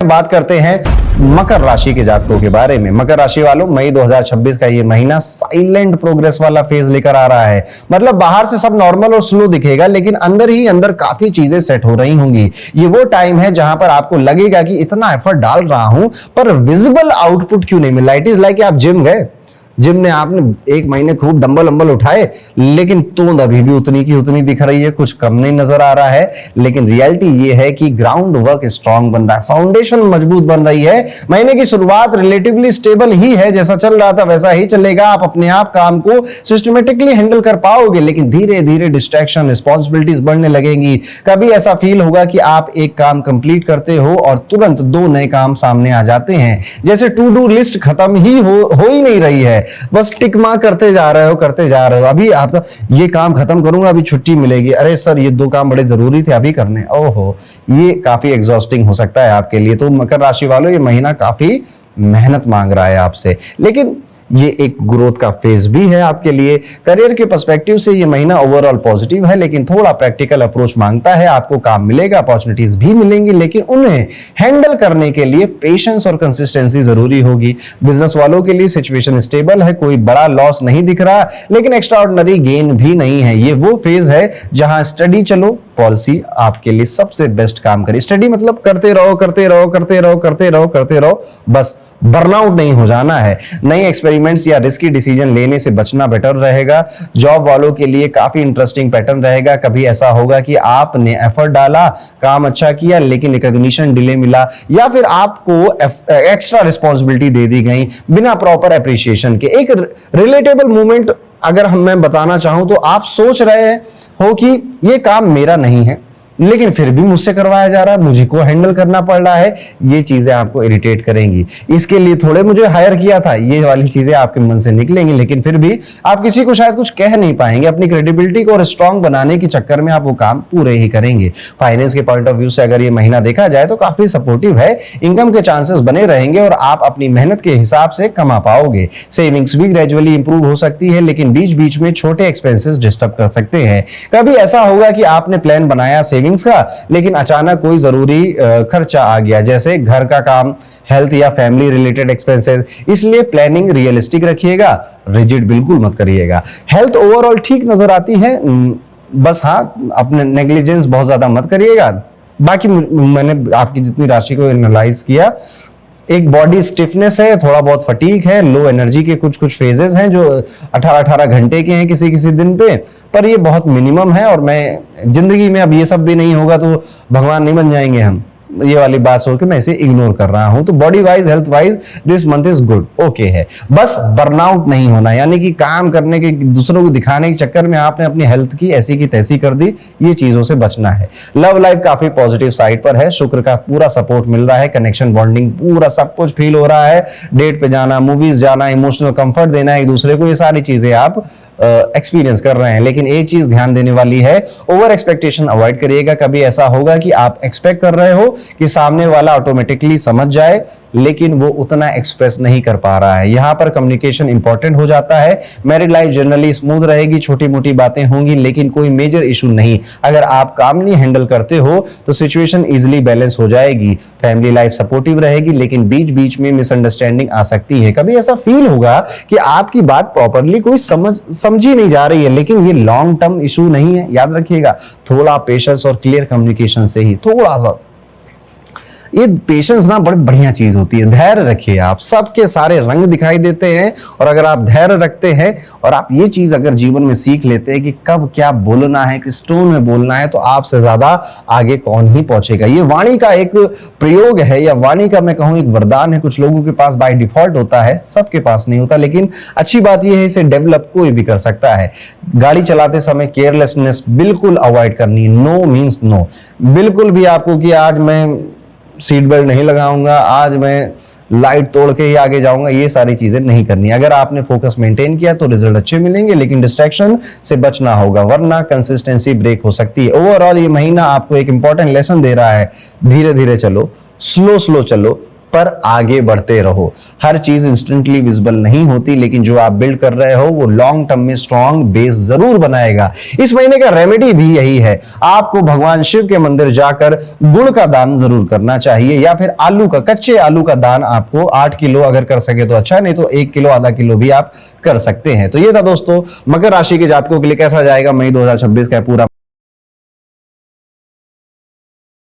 बात करते हैं मकर राशि के जातकों के बारे में। मकर राशि वालों, मई 2026 का ये महीना साइलेंट प्रोग्रेस वाला फेज लेकर आ रहा है। मतलब बाहर से सब नॉर्मल और स्लो दिखेगा, लेकिन अंदर ही अंदर काफी चीजें सेट हो रही होंगी। ये वो टाइम है जहां पर आपको लगेगा कि इतना एफर्ट डाल रहा हूं पर विजिबल आउटपुट क्यों नहीं मिला। इट इज लाइक आप जिम गए, जिम में आपने 1 महीने खूब डंबल अंबल उठाए, लेकिन तोंद अभी भी उतनी की उतनी दिख रही है, कुछ कम नहीं नजर आ रहा है। लेकिन रियलिटी ये है कि ग्राउंड वर्क स्ट्रांग बन रहा है, फाउंडेशन मजबूत बन रही है। महीने की शुरुआत रिलेटिवली स्टेबल ही है, जैसा चल रहा था वैसा ही चलेगा। आप अपने आप काम को सिस्टमेटिकली हैंडल कर पाओगे, लेकिन धीरे धीरे डिस्ट्रैक्शन, रिस्पॉन्सिबिलिटीज बढ़ने लगेंगी। कभी ऐसा फील होगा कि आप एक काम कंप्लीट करते हो और तुरंत 2 नए काम सामने आ जाते हैं, जैसे टू डू लिस्ट खत्म ही हो ही नहीं रही है, बस टिक मार्क करते जा रहे हो। अभी आप ये काम खत्म करूंगा, अभी छुट्टी मिलेगी, अरे सर ये 2 काम बड़े जरूरी थे अभी करने। ओहो, ये काफी एग्जॉस्टिंग हो सकता है आपके लिए। तो मकर राशि वालों, ये महीना काफी मेहनत मांग रहा है आपसे, लेकिन ये एक ग्रोथ का फेज भी है आपके लिए। करियर के पर्सपेक्टिव से ये महीना ओवरऑल पॉजिटिव है, लेकिन थोड़ा प्रैक्टिकल अप्रोच मांगता है। आपको काम मिलेगा, अपॉर्चुनिटीज भी मिलेंगी, लेकिन उन्हें हैंडल करने के लिए पेशेंस और कंसिस्टेंसी जरूरी होगी। बिजनेस वालों के लिए सिचुएशन स्टेबल है, कोई बड़ा लॉस नहीं दिख रहा, लेकिन एक्स्ट्राऑर्डिनरी गेन भी नहीं है। ये वो फेज है जहां स्टडी चलो पॉलिसी आपके लिए सबसे बेस्ट काम करे। स्टडी मतलब करते रहो, बस बर्नआउट नहीं हो जाना है। नए एक्सपेरिमेंट्स या रिस्की डिसीजन लेने से बचना बेटर रहेगा। जॉब वालों के लिए काफी इंटरेस्टिंग पैटर्न रहेगा। कभी ऐसा होगा कि आपने एफर्ट डाला, काम अच्छा किया, लेकिन रिकॉग्निशन डिले मिला, या फिर आपको एक्स्ट्रा रिस्पॉन्सिबिलिटी दे दी गई बिना प्रॉपर अप्रिशिएशन के। एक रिलेटेबल मूवमेंट अगर मैं बताना चाहूं तो आप सोच रहे हो कि ये काम मेरा नहीं है, लेकिन फिर भी मुझसे करवाया जा रहा है, मुझे को हैंडल करना पड़ रहा है। ये चीजें आपको इरिटेट करेंगी। इसके लिए थोड़े मुझे हायर किया था, ये वाली चीजें आपके मन से निकलेंगी, लेकिन फिर भी आप किसी को शायद कुछ कह नहीं पाएंगे। अपनी क्रेडिबिलिटी को और स्ट्रांग बनाने के चक्कर में आप वो काम पूरे ही करेंगे। फाइनेंस के पॉइंट ऑफ व्यू से अगर ये महीना देखा जाए तो काफी सपोर्टिव है। इनकम के चांसेस बने रहेंगे और आप अपनी मेहनत के हिसाब से कमा पाओगे। सेविंग्स भी ग्रेजुअली इंप्रूव हो सकती है, लेकिन बीच बीच में छोटे एक्सपेंसेस डिस्टर्ब कर सकते हैं। कभी ऐसा होगा कि आपने प्लान बनाया का, लेकिन अचानक कोई जरूरी खर्चा आ गया, जैसे घर का काम, हेल्थ या फैमिली रिलेटेड एक्सपेंसेस। इसलिए प्लानिंग रियलिस्टिक रखिएगा, रिजिड बिल्कुल मत करिएगा। हेल्थ ओवरऑल ठीक नजर आती है, बस हाँ अपने नेग्लिजेंस बहुत ज्यादा मत करिएगा। बाकी मैंने आपकी जितनी राशि को एनालाइज किया, एक बॉडी स्टिफनेस है, थोड़ा बहुत फटीग है, लो एनर्जी के कुछ फेजेस हैं जो 18-18 घंटे के हैं किसी किसी दिन पे, पर ये बहुत मिनिमम है। और मैं जिंदगी में अब ये सब भी नहीं होगा तो भगवान नहीं बन जाएंगे हम, ये वाली बात सोच के मैं इसे इग्नोर कर रहा हूं। तो body wise, health wise this month is good, okay है। बस बर्नआउट नहीं होना, यानी कि काम करने के, दूसरों को दिखाने के चक्कर में आपने अपनी हेल्थ की ऐसी की तैसी कर दी, ये चीजों से बचना है। लव लाइफ काफी पॉजिटिव साइड पर है, शुक्र का पूरा सपोर्ट मिल रहा है, कनेक्शन, बॉन्डिंग पूरा सब कुछ फील हो रहा है। डेट पे जाना, मूवीज जाना, इमोशनल कंफर्ट देना एक दूसरे को, ये सारी चीजें आप एक्सपीरियंस कर रहे हैं। लेकिन एक चीज ध्यान देने वाली है, ओवर एक्सपेक्टेशन अवॉइड करिएगा। कभी ऐसा होगा कि आप एक्सपेक्ट कर रहे हो कि सामने वाला ऑटोमेटिकली समझ जाए, लेकिन वो उतना एक्सप्रेस नहीं कर पा रहा है। यहां पर कम्युनिकेशन इंपॉर्टेंट हो जाता है। मैरिड लाइफ जनरली स्मूथ रहेगी, छोटी मोटी बातें होंगी, लेकिन कोई मेजर इशू नहीं। अगर आप कामली हैंडल करते हो तो सिचुएशन इजीली बैलेंस हो जाएगी। फैमिली लाइफ सपोर्टिव रहेगी, लेकिन बीच बीच में मिसअंडरस्टैंडिंग आ सकती है। कभी ऐसा फील होगा कि आपकी बात प्रॉपरली कोई समझी नहीं जा रही है, लेकिन ये लॉन्ग टर्म इशू नहीं है। याद रखिएगा, थोड़ा पेशेंस और क्लियर कम्युनिकेशन से ही, थोड़ा सा ये पेशेंस ना बड़ी बढ़िया चीज होती है। धैर्य रखिए, आप सबके सारे रंग दिखाई देते हैं, और अगर आप धैर्य रखते हैं और आप ये चीज अगर जीवन में सीख लेते हैं कि कब क्या बोलना है, किस टोन में बोलना है, तो आपसे ज्यादा आगे कौन ही पहुंचेगा। ये वाणी का एक प्रयोग है, या वाणी का मैं कहूं एक वरदान है। कुछ लोगों के पास बाय डिफॉल्ट होता है, सबके पास नहीं होता, लेकिन अच्छी बात यह है इसे डेवलप कोई भी कर सकता है। गाड़ी चलाते समय केयरलेसनेस बिल्कुल अवॉइड करनी, नो मीन्स नो। बिल्कुल भी आपको कि आज मैं सीट बेल्ट नहीं लगाऊंगा, आज मैं लाइट तोड़ के ही आगे जाऊंगा, ये सारी चीजें नहीं करनी। अगर आपने फोकस मेंटेन किया तो रिजल्ट अच्छे मिलेंगे, लेकिन डिस्ट्रैक्शन से बचना होगा, वरना कंसिस्टेंसी ब्रेक हो सकती है। ओवरऑल ये महीना आपको एक इंपॉर्टेंट लेसन दे रहा है, धीरे धीरे चलो, स्लो चलो, पर आगे बढ़ते रहो। हर चीज इंस्टेंटली विजिबल नहीं होती, लेकिन जो आप बिल्ड कर रहे हो वो लॉन्ग टर्म में स्ट्रॉन्ग बेस जरूर बनाएगा। इस महीने का रेमेडी भी यही है, आपको भगवान शिव के मंदिर जाकर गुड़ का दान जरूर करना चाहिए, या फिर आलू का, कच्चे आलू का दान आपको 8 किलो अगर कर सके तो अच्छा, नहीं तो 1 किलो आधा किलो भी आप कर सकते हैं। तो ये था दोस्तों मकर राशि के जातकों के लिए कैसा जाएगा मई 2026 का पूरा